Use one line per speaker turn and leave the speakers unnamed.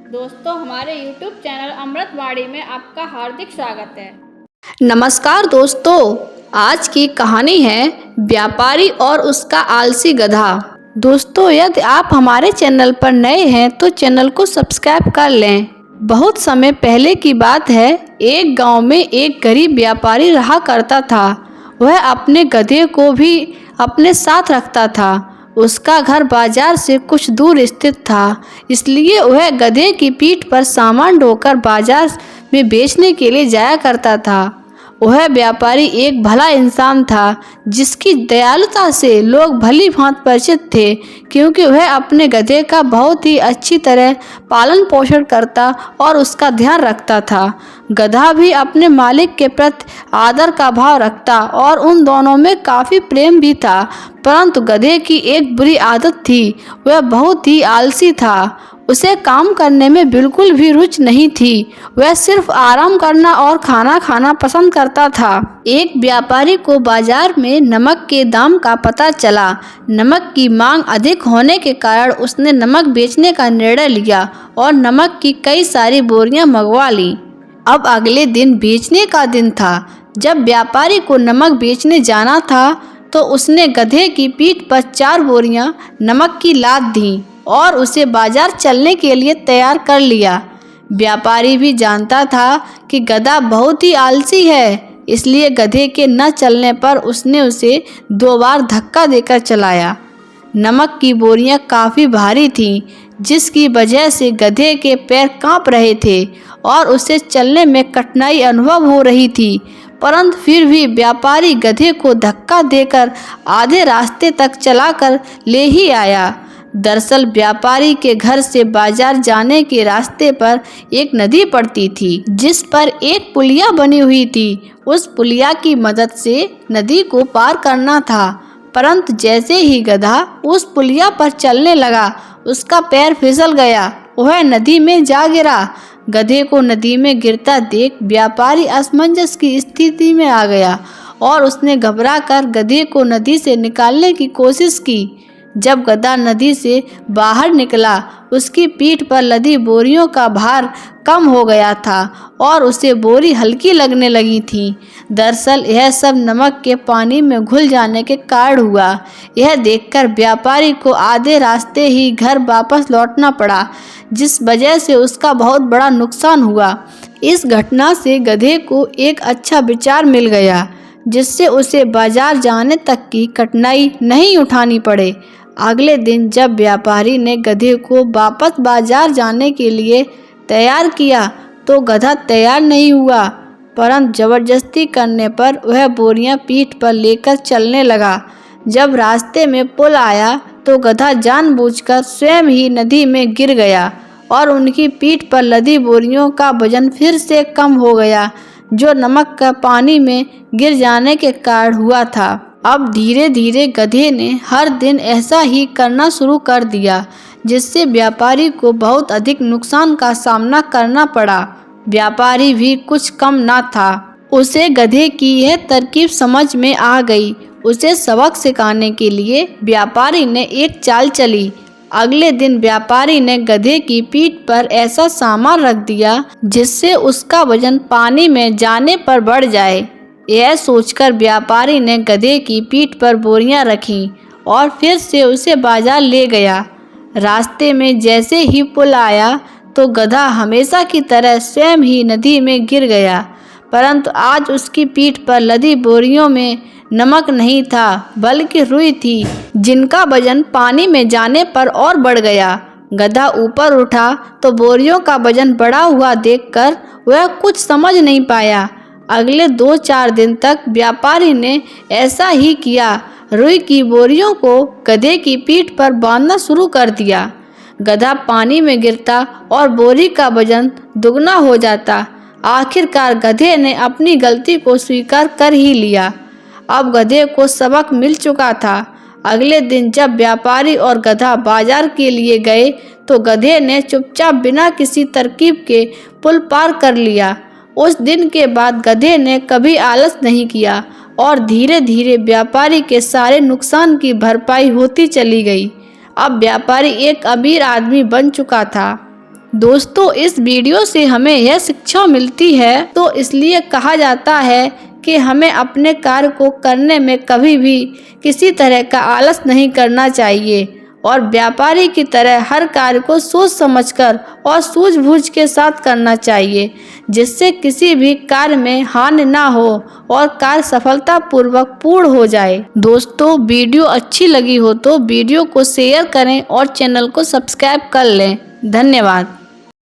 दोस्तों, हमारे YouTube channel अमृतवाणी में आपका हार्दिक स्वागत है।
नमस्कार दोस्तों, आज की कहानी है व्यापारी और उसका आलसी गधा। दोस्तों, यदि आप हमारे चैनल पर नए हैं तो चैनल को सब्सक्राइब कर लें। बहुत समय पहले की बात है, एक गांव में एक गरीब व्यापारी रहा करता था। वह अपने गधे को भी अपने साथ रखता था। उसका घर बाजार से कुछ दूर स्थित था, इसलिए वह गधे की पीठ पर सामान ढोकर बाजार में बेचने के लिए जाया करता था। वह व्यापारी एक भला इंसान था, जिसकी दयालुता से लोग भली भांति परिचित थे, क्योंकि वह अपने गधे का बहुत ही अच्छी तरह पालन पोषण करता और उसका ध्यान रखता था। गधा भी अपने मालिक के प्रति आदर का भाव रखता और उन दोनों में काफ़ी प्रेम भी था। परंतु गधे की एक बुरी आदत थी, वह बहुत ही आलसी था। उसे काम करने में बिल्कुल भी रुचि नहीं थी। वह सिर्फ आराम करना और खाना खाना पसंद करता था। एक व्यापारी को बाजार में नमक के दाम का पता चला। नमक की मांग अधिक होने के कारण उसने नमक बेचने का निर्णय लिया और नमक की कई सारी बोरियां मंगवा लीं। अब अगले दिन बेचने का दिन था। जब व्यापारी को नमक बेचने जाना था तो उसने गधे की पीठ पर 4 बोरियां नमक की लाद दी और उसे बाजार चलने के लिए तैयार कर लिया। व्यापारी भी जानता था कि गधा बहुत ही आलसी है, इसलिए गधे के न चलने पर उसने उसे 2 बार धक्का देकर चलाया। नमक की बोरियां काफ़ी भारी थीं, जिसकी वजह से गधे के पैर कांप रहे थे और उसे चलने में कठिनाई अनुभव हो रही थी। परंतु फिर भी व्यापारी गधे को धक्का देकर आधे रास्ते तक चलाकर ले ही आया। दरअसल व्यापारी के घर से बाजार जाने के रास्ते पर एक नदी पड़ती थी, जिस पर एक पुलिया बनी हुई थी। उस पुलिया की मदद से नदी को पार करना था, परंतु जैसे ही गधा उस पुलिया पर चलने लगा, उसका पैर फिसल गया। वह नदी में जा गिरा। गधे को नदी में गिरता देख व्यापारी असमंजस की स्थिति में आ गया और उसने घबराकर गधे को नदी से निकालने की कोशिश की। जब गधा नदी से बाहर निकला, उसकी पीठ पर लदी बोरियों का भार कम हो गया था और उसे बोरी हल्की लगने लगी थी। दरअसल यह सब नमक के पानी में घुल जाने के कारण हुआ। यह देखकर व्यापारी को आधे रास्ते ही घर वापस लौटना पड़ा, जिस वजह से उसका बहुत बड़ा नुकसान हुआ। इस घटना से गधे को एक अच्छा विचार मिल गया, जिससे उसे बाजार जाने तक की कठिनाई नहीं उठानी पड़े। अगले दिन जब व्यापारी ने गधे को वापस बाजार जाने के लिए तैयार किया तो गधा तैयार नहीं हुआ, परंतु जबरदस्ती करने पर वह बोरियां पीठ पर लेकर चलने लगा। जब रास्ते में पुल आया तो गधा जानबूझकर स्वयं ही नदी में गिर गया और उनकी पीठ पर लदी बोरियों का वजन फिर से कम हो गया, जो नमक का पानी में गिर जाने के कारण हुआ था। अब धीरे धीरे गधे ने हर दिन ऐसा ही करना शुरू कर दिया, जिससे व्यापारी को बहुत अधिक नुकसान का सामना करना पड़ा। व्यापारी भी कुछ कम न था। उसे गधे की यह तरकीब समझ में आ गई। उसे सबक सिखाने के लिए व्यापारी ने एक चाल चली। अगले दिन व्यापारी ने गधे की पीठ पर ऐसा सामान रख दिया जिससे उसका वजन पानी में जाने पर बढ़ जाए। यह सोचकर व्यापारी ने गधे की पीठ पर बोरियां रखीं और फिर से उसे बाजार ले गया। रास्ते में जैसे ही पुल आया तो गधा हमेशा की तरह स्वयं ही नदी में गिर गया, परंतु आज उसकी पीठ पर लदी बोरियों में नमक नहीं था, बल्कि रुई थी, जिनका वजन पानी में जाने पर और बढ़ गया। गधा ऊपर उठा तो बोरियों का वजन बढ़ा हुआ देखकर वह कुछ समझ नहीं पाया। अगले 2-4 दिन तक व्यापारी ने ऐसा ही किया। रुई की बोरियों को गधे की पीठ पर बांधना शुरू कर दिया। गधा पानी में गिरता और बोरी का वजन दुगना हो जाता। आखिरकार गधे ने अपनी गलती को स्वीकार कर ही लिया। अब गधे को सबक मिल चुका था। अगले दिन जब व्यापारी और गधा बाजार के लिए गए तो गधे ने चुपचाप बिना किसी तरकीब के पुल पार कर लिया। उस दिन के बाद गधे ने कभी आलस नहीं किया और धीरे धीरे व्यापारी के सारे नुकसान की भरपाई होती चली गई। अब व्यापारी एक अमीर आदमी बन चुका था। दोस्तों, इस वीडियो से हमें यह शिक्षा मिलती है, तो इसलिए कहा जाता है कि हमें अपने कार्य को करने में कभी भी किसी तरह का आलस नहीं करना चाहिए और व्यापारी की तरह हर कार्य को सोच समझकर और सूझबूझ के साथ करना चाहिए, जिससे किसी भी कार्य में हानि ना हो और कार्य सफलतापूर्वक पूर्ण हो जाए। दोस्तों, वीडियो अच्छी लगी हो तो वीडियो को शेयर करें और चैनल को सब्सक्राइब कर लें। धन्यवाद।